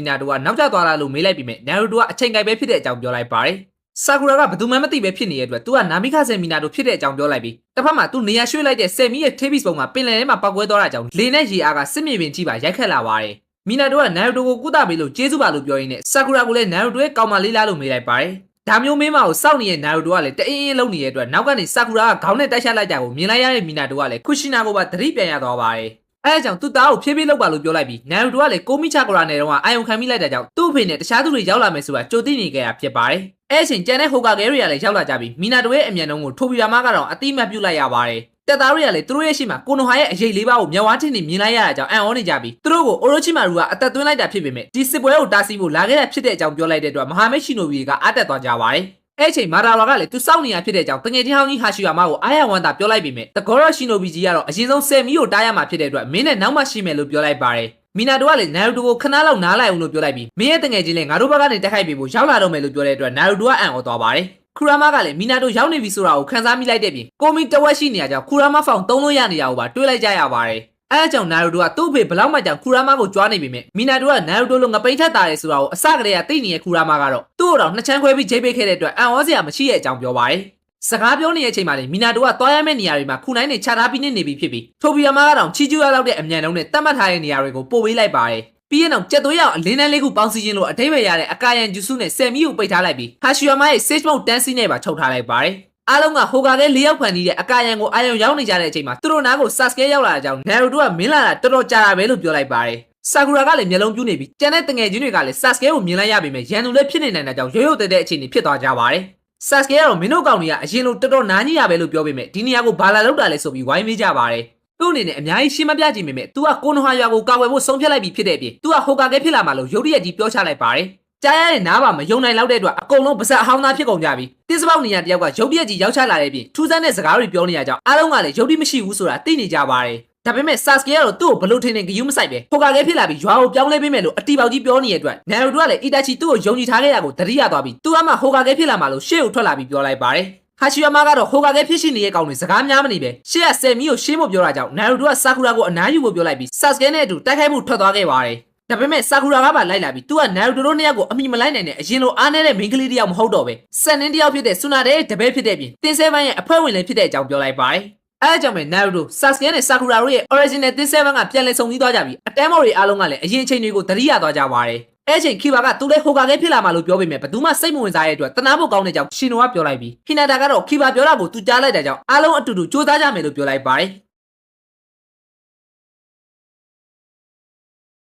မီနာတိုကနောက်ကျသွားလာလို့မေးလိုက်ပြီးမြဲနာရူတိုကအချိန်ကိုက်ပဲဖြစ်တဲ့အကြောင်းပြောလိုက်ပါတယ်ဆာကူရာကဘယ်သူမှမသိပဲဖြစ်နေတဲ့အတွက်သူကနာမီခဆယ်မီနာတိုဖြစ်တဲ့အကြောင်းပြောလိုက်ပြီးတစ်ဖက်မှာသူနေရာရွှေ့လိုက်တဲ့ဆယ်မီရဲ့ထေးဘီပုံမှာပင်လယ်ထဲမှာပောက်ကွဲသွားတာကြောင့်လေနဲ့ရေအားကစစ်မြေပြင်ကြီးပါရိုက်ခတ်လာပါတယ်မီနာတိုကနာရူတိုကိုကုသပေးလို့ကျေးဇူးပါလို့ပြောရင်းနဲ့ဆာကူရာကလည်းနာရူတိုရဲ့ကောင်မလေးလားလို့မေးလိုက်ပါတယ်ဒါမျိုးမင်းမကိုစောင့်နေတဲ့နာရူတိုကလည်းတအင်းလုံးနေတဲ့အတွက်နောက်ကနေဆာကူရာကခေါင်းနဲ့တိုက်ချလိုက်ကြကိုမြင်လိုက်ရတဲ့မီနာတိုကလည်းခုရှိနာကိုပါသတိပြန်ရသွားပါတယ်အဲအကြောင့်သူ့သားကိုဖြည်းဖြည်းလောက်ပါလို့ပြောလိုက်ပြီးနာရူတိုကလည်းကိုမီချာကိုရာနဲ့တော့အာယုံခံမိလိုက်တဲ့ကြောင့်သူ့အဖေနဲ့တခြားသူတွေရောက်လာမယ်ဆိုတာကြိုသိနေကြရဖြစ်ပါတယ်အဲ့အချိန်ကျန်တဲ့ဟိုကာကဲတွေကလည်းရောက်လာကြပြီးမီနာတိုရဲ့အမြန်နှုန်းကိုထိုဘီယာမကတော့အတိမတ်ပြုတ်လိုက်ရပါတယ်တက်သားတွေကလည်းသူတို့ရဲ့ရှေ့မှာကိုနိုဟာရဲ့အရေးလေးပါးကိုမျက်ဝါးထင်နေမြင်လိုက်ရတာကြောင့်အံ့ဩနေကြပြီးသူတို့ကိုအိုရိုချီမာရူကအသက်သွင်းလိုက်တာဖြစ်ပေမဲ့ဒီစစ်ပွဲကိုတားဆီးဖို့လာခဲ့တာဖြစ်တဲ့အကြောင်းပြောလိုက်တဲ့အတွက်မဟာမိတ်ရှိနိုဘီကအားတက်သွားကြပါတယ်အဲ့ချိန်မာရာရာကလည်းသူစောင့်နေရဖြစ်တဲ့အကြောင်းတငယ်ချင်းဟောင်းကြီးဟာရှီယာမကိုအားရဝမ်းသာပြောလိုက်ပေမဲ့တကောရရှိနိုဘီကြီးကတော့အရင်ဆုံးဆယ်မီကိုတားရမှာဖြစ်တဲ့အတွက်မင်းနဲ့နောက်မှရှိမယ်လို့ပြောလိုက်ပါတယ်မီနာတိုကလည်းနာရူတိုကိုခဏလောက်နားလိုက်အောင်လို့ပြောလိုက်ပြီးမင်းရဲ့တငယ်ချင်းလည်းငါတို့ဘက်ကနေတက်ခိုက်ပြီးဖို့ရောက်လာတော့မယ်လို့ပြောတဲ့အတွက်နာရူတိုကအံ့ဩသွားပါတယ်ခူရာမကလည်းမီနာတိုရောက်နေပြီဆိုတာကိုခန်းစားမိလိုက်တဲ့ပြင်ကိုမီတဝက်ရှိနေရကြောင်းခူရာမဖောင်သုံးလို့ရနေတာကိုပါတွေးလိုက်ကြရပါတယ်အဲအကြောင့်နာရူတိုကသူ့အဖေဘလောက်မှကြောင်ခူရာမကိုကြွားနေပြီမြဲမီနာတိုကနာရူတိုလိုငပိန်ထက်တာတယ်ဆိုတာကိုအစကတည်းကသိနေတဲ့ခူရာမကတော့သူ့ကိုတော့နှစ်ချမ်းခွဲပြီးဂျိတ်ပိတ်ခဲ့တဲ့အတွက်အံ့ဩစရာမရှိတဲ့အကြောင်းပြောပါတယ်စကားပြောနေတဲ့အချိန်မှာလေမီနာတိုကသွားရမယ့်နေရာတွေမှာခုနိုင်နေချထားပြီးနေပြီဖြစ်ပြီးထိုဘီယာမကတော့ချီကျူရလောက်တဲ့အမြန်နှုန်းနဲ့တတ်မှတ်ထားတဲ့နေရာတွေကိုပို့ပေးလိုက်ပါတယ်ပြီးရင်တော့ကြက်သွေးရောင်အလင်းတန်းလေးခုပေါင်းစည်းခြင်းလို့အထိပ္ပယ်ရတဲ့အကာယံဂျူစုနဲ့ဆယ်မီကိုပိတ်ထားလိုက်ပြီးဟာရှီယာမရဲ့ Sage Mode တန်းစီးနဲ့ပါချုပ်ထားလိုက်ပါတယ်အားလုံးကဟိုကာကဲ၄ယောက်ဖန်တီးတဲ့အကာယံကိုအာယုံရောက်နေကြတဲ့အချိန်မှာသူတို့နားကိုဆာစကဲရောက်လာတဲ့အကြောင်းနာရူတိုကမင်းလာတာတော်တော်ကြာတာပဲလို့ပြောလိုက်ပါတယ်ဆာကူရာကလည်းမျက်လုံးပြူးနေပြီးကျန်တဲ့တငယ်ချင်းတွေကလည်းဆာစကဲကိုမြင်လိုက်ရပေမဲ့ရန်သူလည်းဖြစ်နေနိုင်တဲ့ကြောင့်ရိုးရိုးတဲတဲ့အခြေအနေဖြစ်သွားကြပါတယ်ဆာစကဲကတော့မင်းတို့ကောင်တွေကအရင်လိုတော်တော်နားကြီးရပဲလို့ပြောပေမဲ့ဒီနေရာကိုဘာလာလောက်တာလဲဆိုပြီးဝိုင်းမေးကြပါတယ်သူ့အနေနဲ့အများကြီးရှင်းမပြကြည့်မိမဲ့ तू ကကိုနိုဟာရွာကိုကာဝယ်ဖို့ဆုံးဖြတ်လိုက်ပြီးဖြစ်တဲ့အပြင် तू ကဟိုကာကဲဖြစ်လာမှလို့ရုတ်တရက်ကြီးပြောချလိုက်ပါတယ်ကြားရတဲ့နားပါမယုံနိုင်လောက်တဲ့အတွက်အကုန်လုံးပါဇက်အဟောင်းသားဖြစ်ကုန်ကြပြီးတစ်စပေါက်နေရတယောက်ကရုတ်တရက်ကြီးရောက်ချလာတဲ့အပြင်ထူးဆန်းတဲ့စကားတွေပြောနေရကြောင်းအားလုံးကလည်းရုတ်တိမရှိဘူးဆိုတာသိနေကြပါတယ်ဒါပေမဲ့ဆာစကေကတော့သူ့ကိုဘလို့ထင်နေဂယုမဆိုင်ပဲဟိုကာကဲဖြစ်လာပြီးရွာကိုပြောင်းလဲပေးမယ်လို့အတီပေါက်ကြီးပြောနေတဲ့အတွက်နာရူတိုကလည်းအီတာချီသူ့ကိုယုံကြည်ထားခဲ့ရကိုတတိယသွားပြီး तू ကမှဟိုကာကဲဖြစ်လာမှလို့ရှေ့ကိုထွက်လာပြီးပြောလိုက်ပါတယ်ဟာရှီယာမကတော့ဟိုကာကဲဖြစ်ရှိနေတဲ့ကောင်တွေစကားများမနေပဲရှေ့ကဆယ်မီကိုရှင်းဖို့ပြောတာကြောင့်နာရူတိုကဆာကူရာကိုအနားယူဖို့ပြောလိုက်ပြီးဆာစကဲနဲ့အတူတိုက်ခိုက်မှုထွက်သွားခဲ့ပါတယ်ဒါပေမဲ့ဆာကူရာကပါလိုက်လာပြီး तू ကနာရူတိုတို့နှစ်ယောက်ကိုအမိမလိုက်နိုင်တဲ့အရင်လိုအားနေတဲ့မိန်းကလေးတယောက်မဟုတ်တော့ပဲစက်နင်းတယောက်ဖြစ်တဲ့ဆူနာတဲ့တပည့်ဖြစ်တဲ့အပြင်တင်းဆဲပိုင်းရဲ့အဖွဲ့ဝင်လည်းဖြစ်တဲ့အကြောင်းပြောလိုက်ပါတယ်အဲအကြောင်းပဲနာရူတိုဆာစကဲနဲ့ဆာကူရာတို့ရဲ့ original တင်းဆဲပိုင်းကပြန်လည်ဆုံစည်းသွားကြပြီးအတန်းမော်တွေအားလုံးကလည်းအရင်အချိန်တွေကိုသတိရသွားကြပါတယ်အဲ့ချိန်ခီဘာကသူလည်းဟိုကာကဲဖြစ်လာမှလို့ပြောပေမဲ့ဘယ်သူမှစိတ်မဝင်စားတဲ့အတွက်တနာဖို့ကောင်းတဲ့ကြောင့်ရှင်နိုကပြောလိုက်ပြီးဟီနာတာကတော့ခီဘာပြောတာကိုသူကြားလိုက်တဲ့ကြောင့်အားလုံးအတူတူစူးစမ်းကြမယ်လို့ပြောလိုက်ပါတယ်